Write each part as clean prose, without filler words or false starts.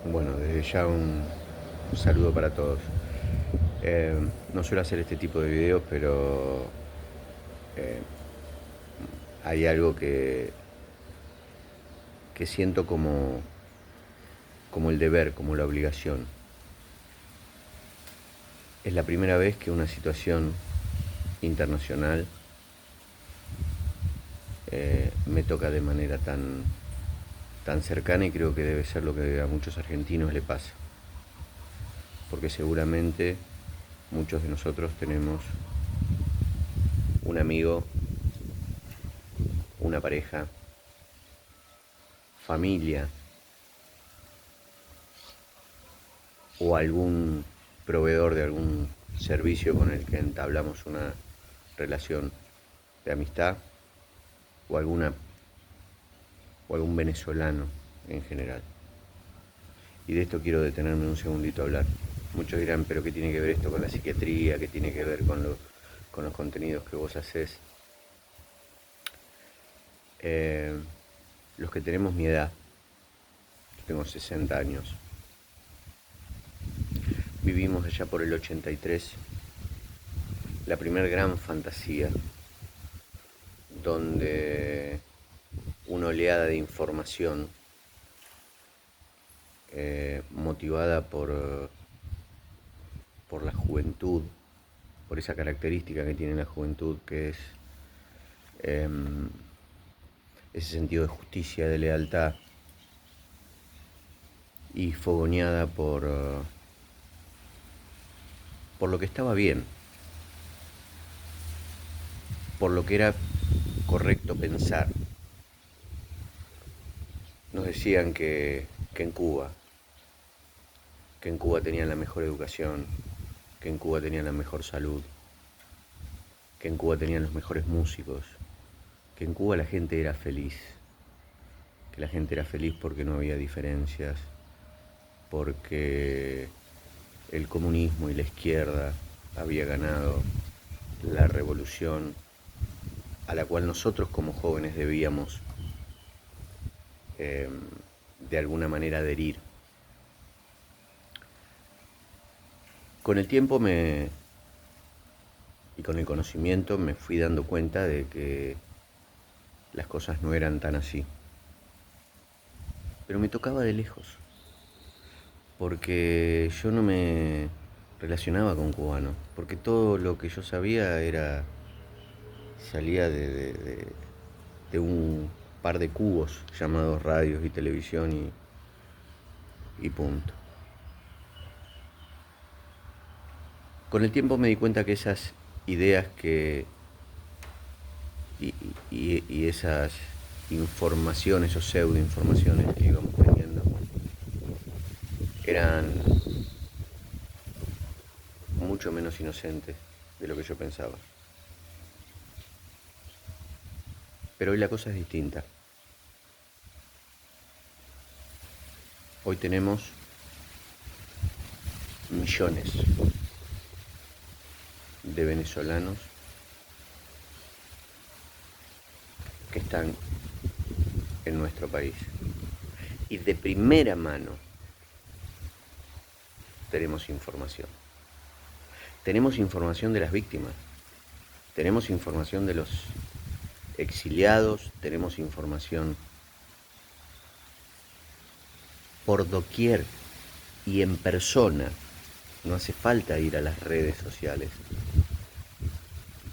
Bueno, desde ya un saludo para todos. No suelo hacer este tipo de videos, pero hay algo que siento como el deber, como la obligación. Es la primera vez que una situación internacional me toca de manera tan cercana, y creo que debe ser lo que a muchos argentinos le pasa. Porque seguramente muchos de nosotros tenemos un amigo, una pareja, familia o algún proveedor de algún servicio con el que entablamos una relación de amistad, o alguna o algún venezolano en general. Y de esto quiero detenerme un segundito a hablar. Muchos dirán, pero ¿qué tiene que ver esto con la psiquiatría? ¿Qué tiene que ver con los contenidos que vos haces? Eh, los que tenemos mi edad, yo tengo 60 años, vivimos allá por el 83 la primer gran fantasía, donde una oleada de información motivada por la juventud, por esa característica que tiene la juventud, que es eh, ese sentido de justicia, de lealtad, y fogoneada por lo que estaba bien, por lo que era correcto pensar. Nos decían que que en Cuba tenían la mejor educación, que en Cuba tenían la mejor salud, que en Cuba tenían los mejores músicos, que en Cuba la gente era feliz, que la gente era feliz porque no había diferencias, porque el comunismo y la izquierda había ganado la revolución a la cual nosotros como jóvenes debíamos eh, de alguna manera adherir. Con el tiempo y con el conocimiento me fui dando cuenta de que las cosas no eran tan así. Pero me tocaba de lejos, porque yo no me relacionaba con cubanos, porque todo lo que yo sabía salía de un par de cubos llamados radios y televisión, y punto. Con el tiempo me di cuenta que esas ideas y esas informaciones o pseudoinformaciones que íbamos teniendo eran mucho menos inocentes de lo que yo pensaba. Pero hoy la cosa es distinta. Hoy tenemos millones de venezolanos que están en nuestro país. Y de primera mano tenemos información. Tenemos información de las víctimas, tenemos información de los exiliados, tenemos información por doquier y en persona. No hace falta ir a las redes sociales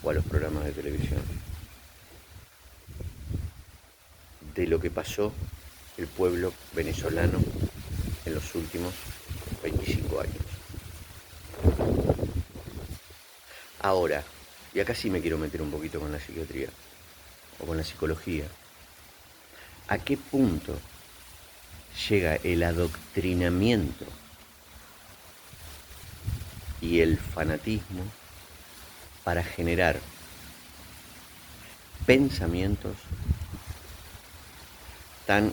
o a los programas de televisión. De lo que pasó el pueblo venezolano en los últimos 25 años. Ahora, y acá sí me quiero meter un poquito con la psiquiatría o con la psicología, ¿a qué punto llega el adoctrinamiento y el fanatismo para generar pensamientos tan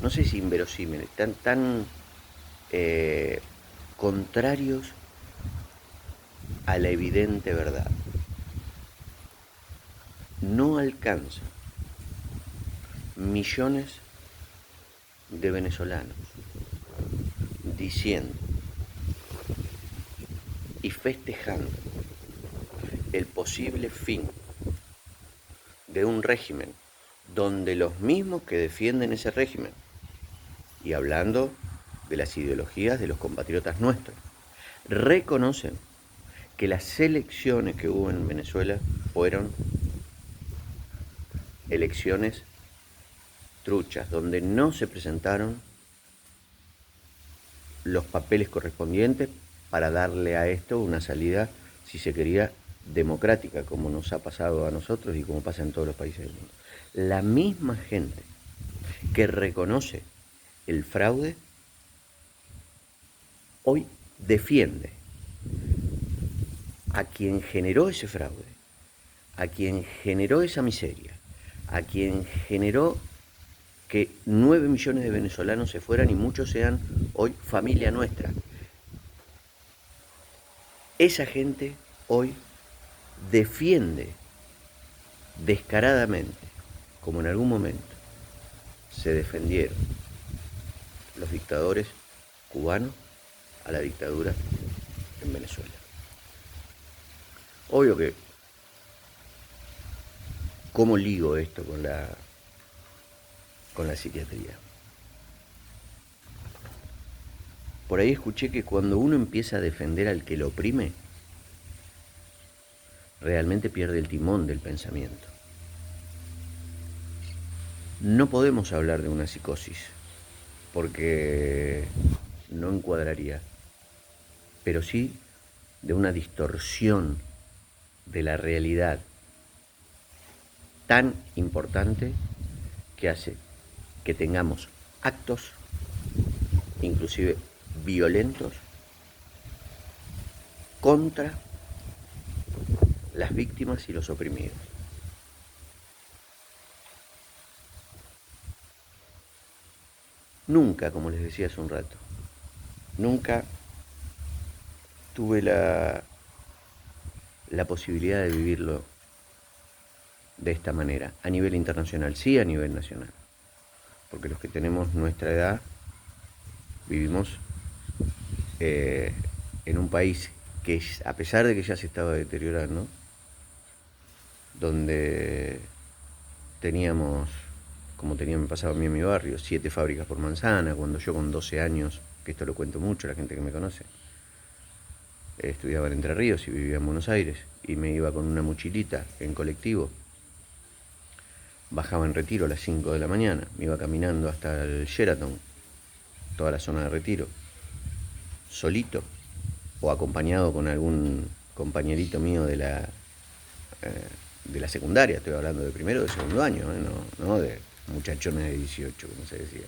no sé si inverosímiles, tan contrarios a la evidente verdad? No alcanza millones de venezolanos diciendo y festejando el posible fin de un régimen donde los mismos que defienden ese régimen, y hablando de las ideologías de los compatriotas nuestros, reconocen que las elecciones que hubo en Venezuela fueron elecciones truchas, donde no se presentaron los papeles correspondientes para darle a esto una salida, si se quería, democrática, como nos ha pasado a nosotros y como pasa en todos los países del mundo. La misma gente que reconoce el fraude hoy defiende a quien generó ese fraude, a quien generó esa miseria, a quien generó que 9 millones de venezolanos se fueran y muchos sean hoy familia nuestra. Esa gente hoy defiende descaradamente, como en algún momento se defendieron los dictadores cubanos a la dictadura en Venezuela. Obvio que, ¿cómo ligo esto con la psiquiatría? Por ahí escuché que cuando uno empieza a defender al que lo oprime, realmente pierde el timón del pensamiento. No podemos hablar de una psicosis, porque no encuadraría, pero sí de una distorsión de la realidad tan importante que hace que tengamos actos, inclusive violentos, contra las víctimas y los oprimidos. Nunca, como les decía hace un rato, nunca tuve la posibilidad de vivirlo de esta manera, a nivel internacional, sí a nivel nacional, porque los que tenemos nuestra edad vivimos en un país que, a pesar de que ya se estaba deteriorando, donde teníamos, como me pasaba a mí en mi barrio, 7 fábricas por manzana, cuando yo con 12 años, que esto lo cuento mucho a la gente que me conoce, estudiaba en Entre Ríos y vivía en Buenos Aires, y me iba con una mochilita en colectivo, bajaba en Retiro a las 5 de la mañana, me iba caminando hasta el Sheraton, toda la zona de Retiro, solito, o acompañado con algún compañerito mío de la secundaria, estoy hablando de primero o de segundo año, no de muchachones de 18, como se decía.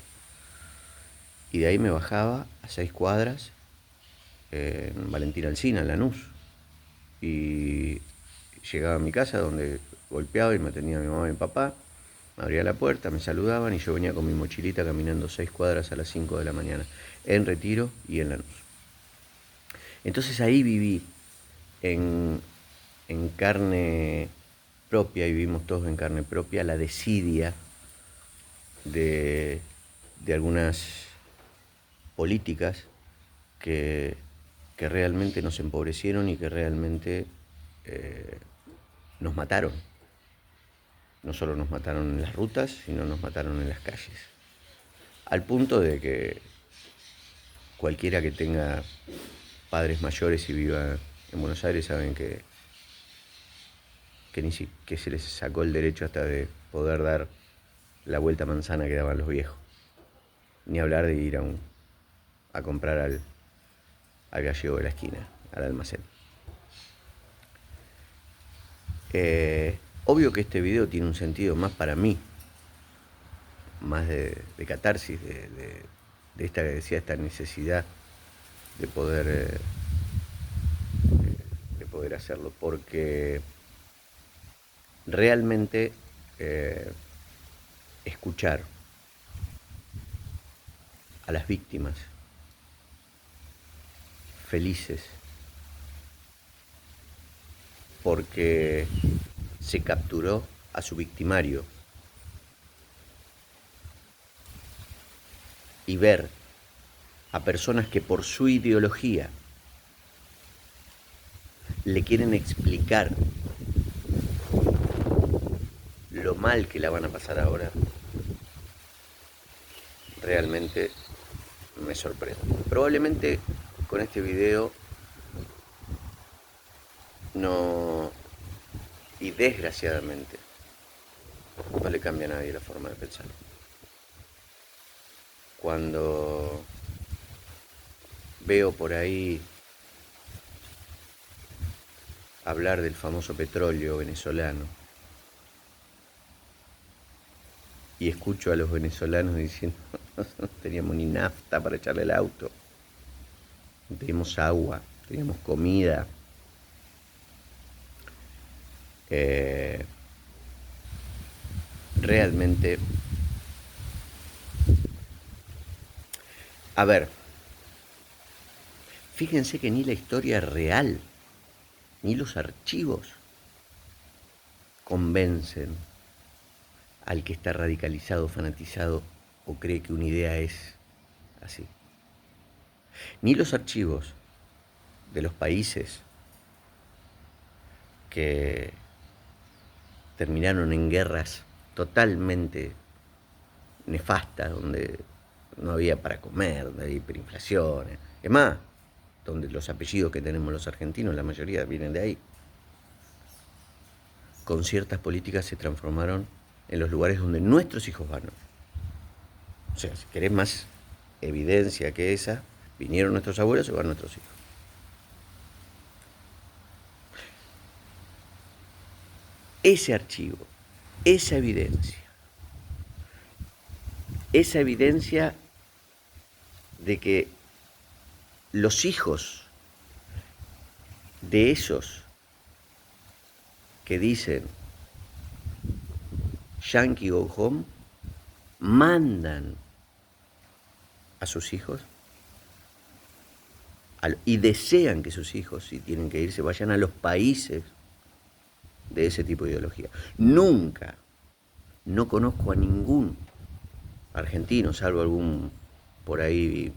Y de ahí me bajaba a 6 cuadras, en Valentín Alsina, en Lanús, y llegaba a mi casa donde golpeaba y me atendía mi mamá y mi papá, me abría la puerta, me saludaban y yo venía con mi mochilita caminando 6 cuadras a las 5 de la mañana, en Retiro y en Lanús. Entonces ahí viví en carne propia, y vivimos todos en carne propia, la desidia de algunas políticas que realmente nos empobrecieron y que realmente nos mataron. No solo nos mataron en las rutas, sino nos mataron en las calles. Al punto de que cualquiera que tenga padres mayores y viva en Buenos Aires saben que se les sacó el derecho hasta de poder dar la vuelta manzana que daban los viejos. Ni hablar de ir a comprar al gallego de la esquina, al almacén. Obvio que este video tiene un sentido más para mí, más de catarsis, de esta que decía, esta necesidad de poder hacerlo, porque realmente escuchar a las víctimas felices porque se capturó a su victimario, y ver a personas que por su ideología le quieren explicar lo mal que la van a pasar ahora, realmente me sorprende. Probablemente con este video no, y desgraciadamente, no le cambia a nadie la forma de pensar. Cuando veo por ahí hablar del famoso petróleo venezolano y escucho a los venezolanos diciendo no teníamos ni nafta para echarle al auto, no teníamos agua, teníamos comida, realmente, a ver, fíjense que ni la historia real, ni los archivos convencen al que está radicalizado, fanatizado o cree que una idea es así. Ni los archivos de los países que terminaron en guerras totalmente nefastas, donde no había para comer, donde había hiperinflación. Es más, donde los apellidos que tenemos los argentinos, la mayoría vienen de ahí. Con ciertas políticas se transformaron en los lugares donde nuestros hijos van. O sea, si querés más evidencia que esa, vinieron nuestros abuelos y van nuestros hijos. Ese archivo, esa evidencia de que los hijos de esos que dicen Yankee go home, mandan a sus hijos y desean que sus hijos, si tienen que irse, vayan a los países de ese tipo de ideología. Nunca, no conozco a ningún argentino, salvo algún por ahí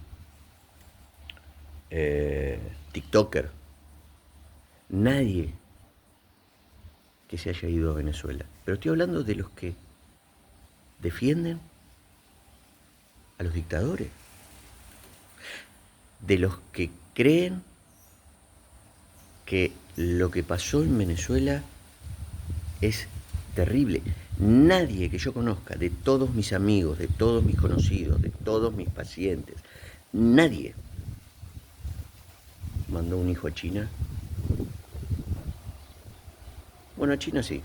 TikToker, nadie que se haya ido a Venezuela. Pero estoy hablando de los que defienden a los dictadores, de los que creen que lo que pasó en Venezuela es terrible. Nadie que yo conozca, de todos mis amigos, de todos mis conocidos, de todos mis pacientes, nadie mandó un hijo a China. Bueno, a China sí.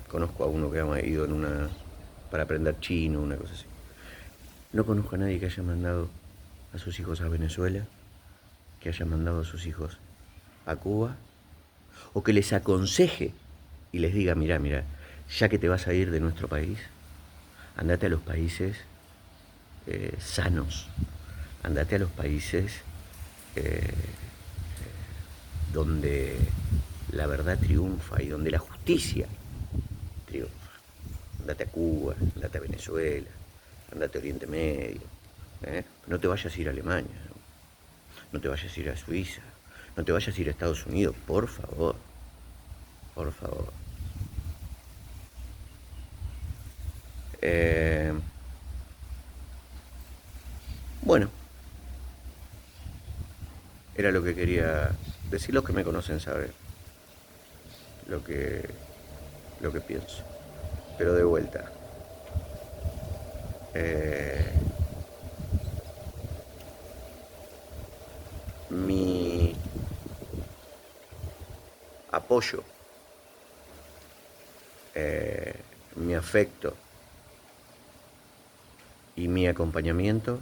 Conozco a uno que ha ido para aprender chino, una cosa así. No conozco a nadie que haya mandado a sus hijos a Venezuela, que haya mandado a sus hijos a Cuba, o que les aconseje y les diga, mira, ya que te vas a ir de nuestro país, andate a los países sanos, andate a los países donde la verdad triunfa y donde la justicia triunfa. Andate a Cuba, andate a Venezuela, andate a Oriente Medio. No te vayas a ir a Alemania, no te vayas a ir a Suiza, no te vayas a ir a Estados Unidos, por favor, por favor. Bueno, era lo que quería decir. Los que me conocen saben lo que pienso. Pero de vuelta, mi apoyo, mi afecto y mi acompañamiento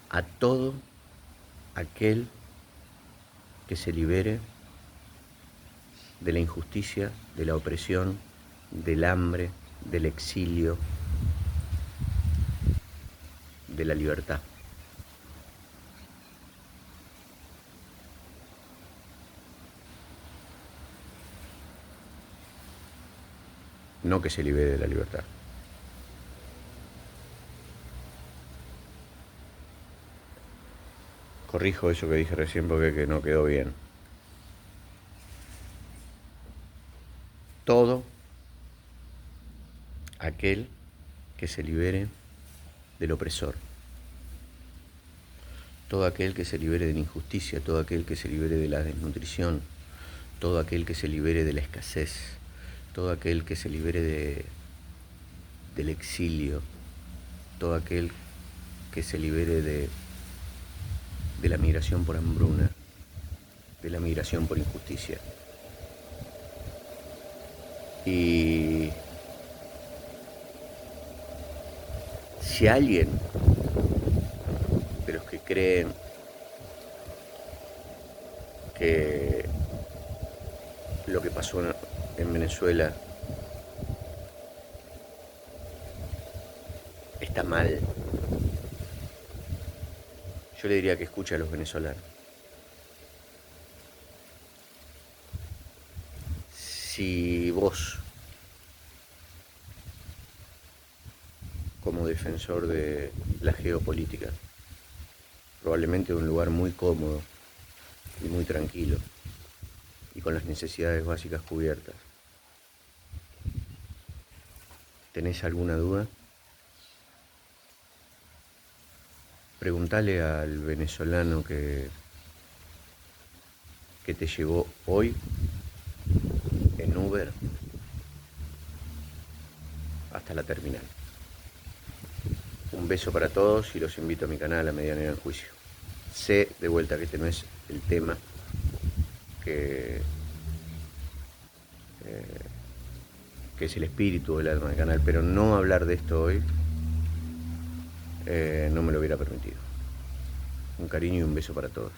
a todo aquel que se libere de la injusticia, de la opresión, del hambre, del exilio, de la libertad. No que se libere de la libertad. Corrijo eso que dije recién porque que no quedó bien. Todo aquel que se libere del opresor, todo aquel que se libere de la injusticia, todo aquel que se libere de la desnutrición, todo aquel que se libere de la escasez, todo aquel que se libere del exilio, todo aquel que se libere de la migración por hambruna, de la migración por injusticia. Y si alguien de los que creen que lo que pasó en Venezuela está mal, yo le diría que escuche a los venezolanos. Si vos, como defensor de la geopolítica, probablemente de un lugar muy cómodo y muy tranquilo, y con las necesidades básicas cubiertas, ¿tenés alguna duda? Preguntale al venezolano que te llevó hoy en Uber hasta la terminal. Un beso para todos y los invito a mi canal A Medianera en Juicio. Sé de vuelta que este no es el tema que es el espíritu del alma del canal, pero no hablar de esto hoy no me lo hubiera permitido. Un cariño y un beso para todos.